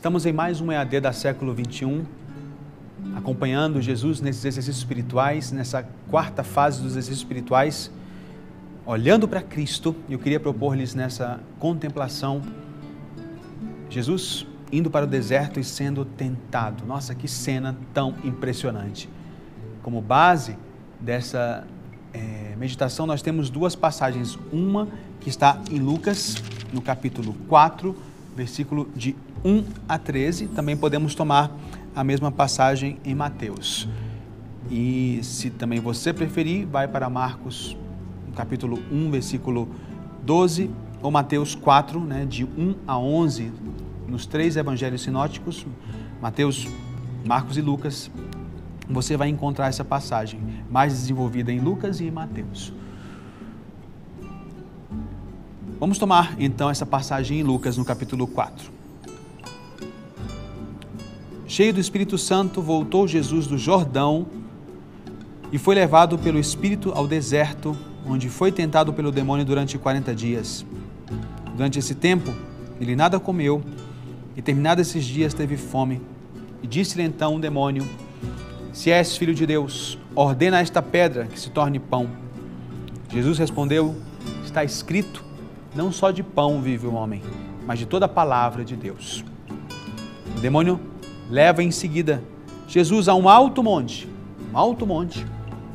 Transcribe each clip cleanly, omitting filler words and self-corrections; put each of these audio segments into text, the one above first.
Estamos em mais um EAD da século 21, acompanhando Jesus nesses exercícios espirituais, nessa quarta fase dos exercícios espirituais, olhando para Cristo. Eu queria propor-lhes nessa contemplação, Jesus indo para o deserto e sendo tentado. Nossa, que cena tão impressionante. Como base dessa meditação, nós temos duas passagens. Uma que está em Lucas, no capítulo 4, versículo de 1 a 13. Também podemos tomar a mesma passagem em Mateus. E se também você preferir, vai para Marcos, no capítulo 1, versículo 12, ou Mateus 4, de 1 a 11, nos três evangelhos sinóticos, Mateus, Marcos e Lucas. Você vai encontrar essa passagem mais desenvolvida em Lucas e em Mateus. Vamos tomar então essa passagem em Lucas, no capítulo 4. Cheio do Espírito Santo, voltou Jesus do Jordão e foi levado pelo Espírito ao deserto, onde foi tentado pelo demônio durante 40 dias. Durante esse tempo, ele nada comeu e, terminados esses dias, teve fome. E disse-lhe então o demônio: se és filho de Deus, ordena a esta pedra que se torne pão. Jesus respondeu: está escrito, não só de pão vive o homem, mas de toda a palavra de Deus. O demônio leva em seguida Jesus a um alto monte.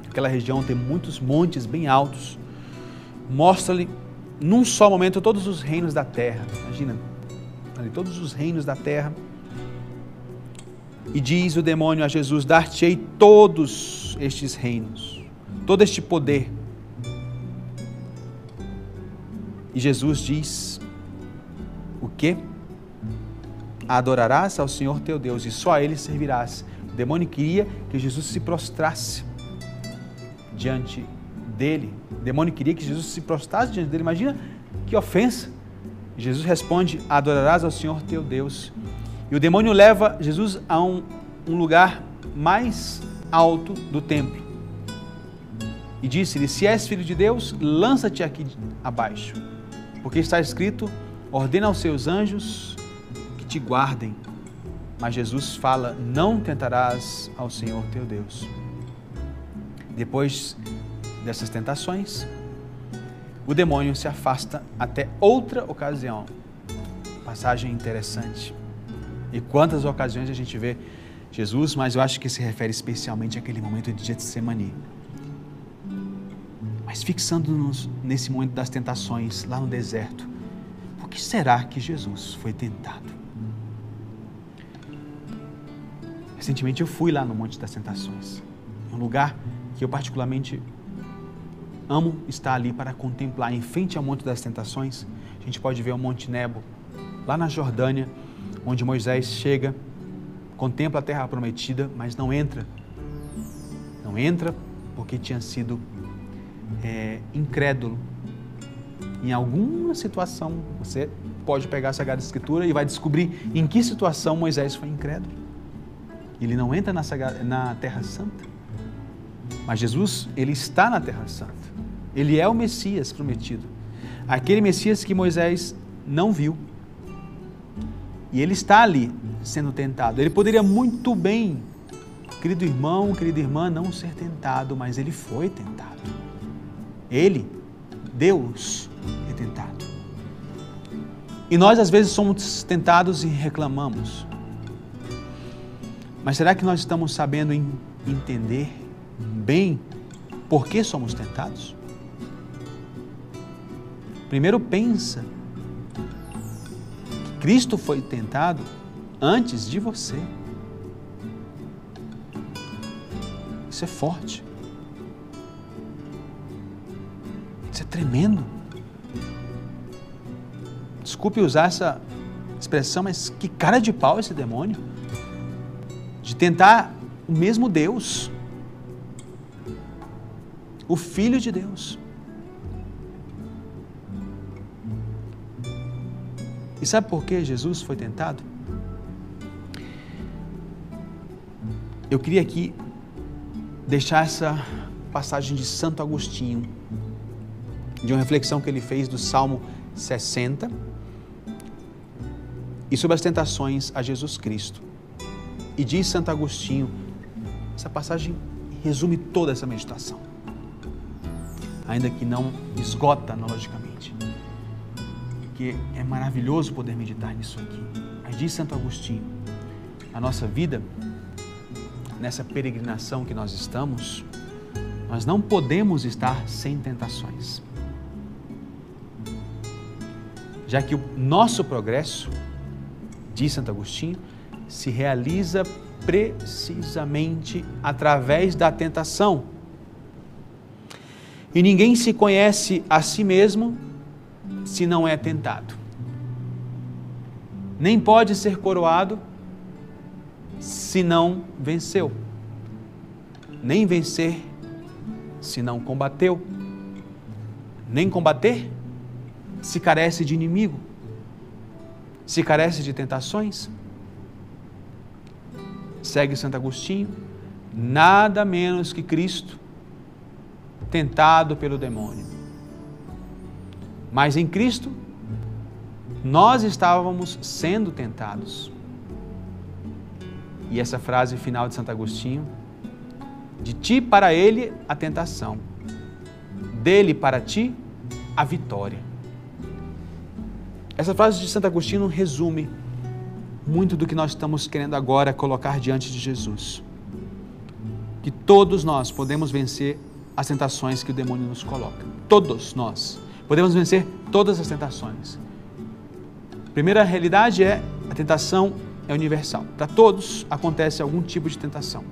Aquela região tem muitos montes bem altos. Mostra-lhe num só momento todos os reinos da terra. Imagina, ali, todos os reinos da terra. E diz o demônio a Jesus: dar-te-ei todos estes reinos, todo este poder. E Jesus diz: o quê? Adorarás ao Senhor teu Deus e só a Ele servirás. O demônio queria que Jesus se prostrasse diante dele. O demônio queria que Jesus se prostrasse diante dele. Imagina que ofensa. E Jesus responde: adorarás ao Senhor teu Deus. E o demônio leva Jesus a um lugar mais alto do templo. E disse-lhe: se és filho de Deus, lança-te aqui abaixo. Porque está escrito: ordena aos seus anjos que te guardem. Mas Jesus fala: não tentarás ao Senhor teu Deus. Depois dessas tentações, o demônio se afasta até outra ocasião. Passagem interessante. E quantas ocasiões a gente vê Jesus, mas eu acho que se refere especialmente àquele momento de Getsemani. Mas fixando-nos nesse momento das tentações, lá no deserto, por que será que Jesus foi tentado? Recentemente eu fui lá no Monte das Tentações, um lugar que eu particularmente amo estar ali para contemplar. Em frente ao Monte das Tentações, a gente pode ver o Monte Nebo, lá na Jordânia, onde Moisés chega, contempla a terra prometida, mas não entra. Não entra porque tinha sido incrédulo. Em alguma situação, você pode pegar a Sagrada Escritura e vai descobrir em que situação Moisés foi incrédulo. Ele não entra na Terra Santa. Mas Jesus, ele está na Terra Santa. Ele é o Messias prometido. Aquele Messias que Moisés não viu. E ele está ali sendo tentado. Ele poderia muito bem, querido irmão, querida irmã, não ser tentado, mas ele foi tentado. Ele, Deus, é tentado. E nós às vezes somos tentados e reclamamos. Mas será que nós estamos sabendo entender bem por que somos tentados? Primeiro pensa que Cristo foi tentado antes de você. Isso é forte. Isso é tremendo. Desculpe usar essa expressão, mas que cara de pau esse demônio. De tentar o mesmo Deus. O Filho de Deus. E sabe por que Jesus foi tentado? Eu queria aqui deixar essa passagem de Santo Agostinho, de uma reflexão que ele fez do Salmo 60, e sobre as tentações a Jesus Cristo. E diz Santo Agostinho, essa passagem resume toda essa meditação, ainda que não esgota analogicamente, porque é maravilhoso poder meditar nisso aqui. Mas diz Santo Agostinho, a nossa vida, nessa peregrinação que nós estamos, nós não podemos estar sem tentações, já que o nosso progresso, diz Santo Agostinho, se realiza precisamente através da tentação. E ninguém se conhece a si mesmo se não é tentado. Nem pode ser coroado se não venceu. Nem vencer se não combateu. Nem combater se carece de inimigo. Se carece de tentações. Segue Santo Agostinho, nada menos que Cristo, tentado pelo demônio. Mas em Cristo, nós estávamos sendo tentados. E essa frase final de Santo Agostinho, de ti para ele a tentação, dele para ti a vitória. Essa frase de Santo Agostinho resume muito do que nós estamos querendo agora colocar diante de Jesus. Que todos nós podemos vencer as tentações que o demônio nos coloca. Todos nós podemos vencer todas as tentações. A primeira realidade é a tentação é universal. Para todos acontece algum tipo de tentação.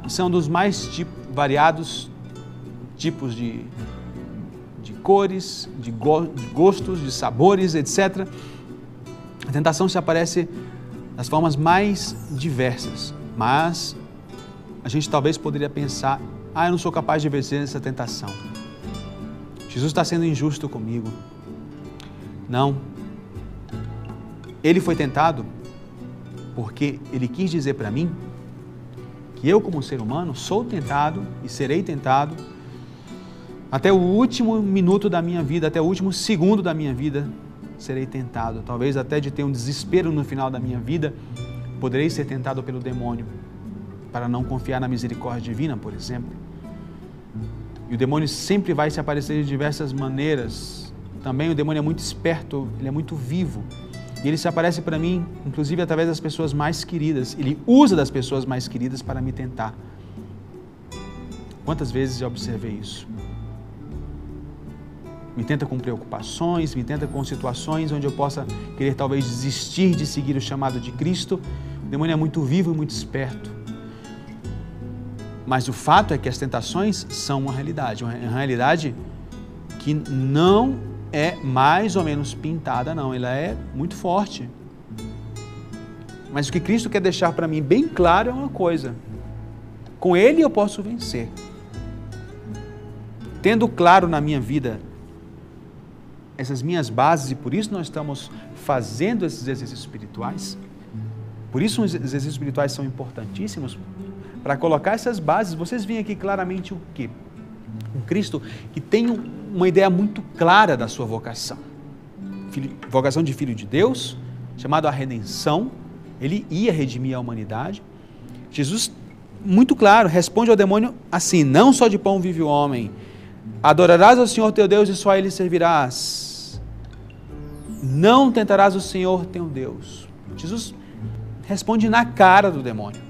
E são dos mais variados tipos de cores, de gostos, de sabores, etc. A tentação se aparece das formas mais diversas, mas a gente talvez poderia pensar, eu não sou capaz de vencer essa tentação. Jesus está sendo injusto comigo. Não. Ele foi tentado porque ele quis dizer para mim que eu, como ser humano, sou tentado e serei tentado até o último minuto da minha vida, até o último segundo da minha vida, serei tentado. Talvez até de ter um desespero no final da minha vida, poderei ser tentado pelo demônio, para não confiar na misericórdia divina, por exemplo. E o demônio sempre vai se aparecer de diversas maneiras. Também o demônio é muito esperto, ele é muito vivo. E ele se aparece para mim, inclusive através das pessoas mais queridas. Ele usa das pessoas mais queridas para me tentar. Quantas vezes eu observei isso? Me tenta com preocupações, me tenta com situações onde eu possa querer talvez desistir de seguir o chamado de Cristo. O demônio é muito vivo e muito esperto. Mas o fato é que as tentações são uma realidade que não é mais ou menos pintada, não. Ela é muito forte. Mas o que Cristo quer deixar para mim bem claro é uma coisa. Com Ele eu posso vencer. Tendo claro na minha vida essas minhas bases, e por isso nós estamos fazendo esses exercícios espirituais. Por isso os exercícios espirituais são importantíssimos, para colocar essas bases. Vocês veem aqui claramente o quê? Um Cristo que tem uma ideia muito clara da sua vocação. Vocação de Filho de Deus, chamado a redenção. Ele ia redimir a humanidade. Jesus, muito claro, responde ao demônio assim: não só de pão vive o homem, adorarás ao Senhor teu Deus e só a Ele servirás. Não tentarás o Senhor teu Deus. Jesus responde na cara do demônio.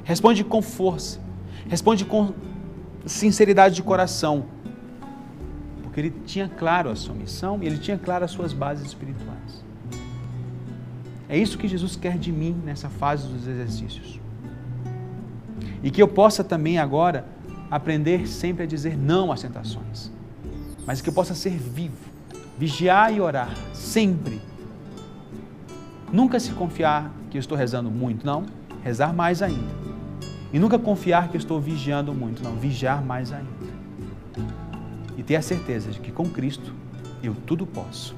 Responde com força. Responde com sinceridade de coração. Porque ele tinha claro a sua missão e ele tinha claro as suas bases espirituais. É isso que Jesus quer de mim nessa fase dos exercícios. E que eu possa também agora aprender sempre a dizer não às tentações. Mas que eu possa ser vivo. Vigiar e orar, sempre. Nunca se confiar que eu estou rezando muito, não. Rezar mais ainda. E nunca confiar que eu estou vigiando muito, não. Vigiar mais ainda. E ter a certeza de que com Cristo eu tudo posso.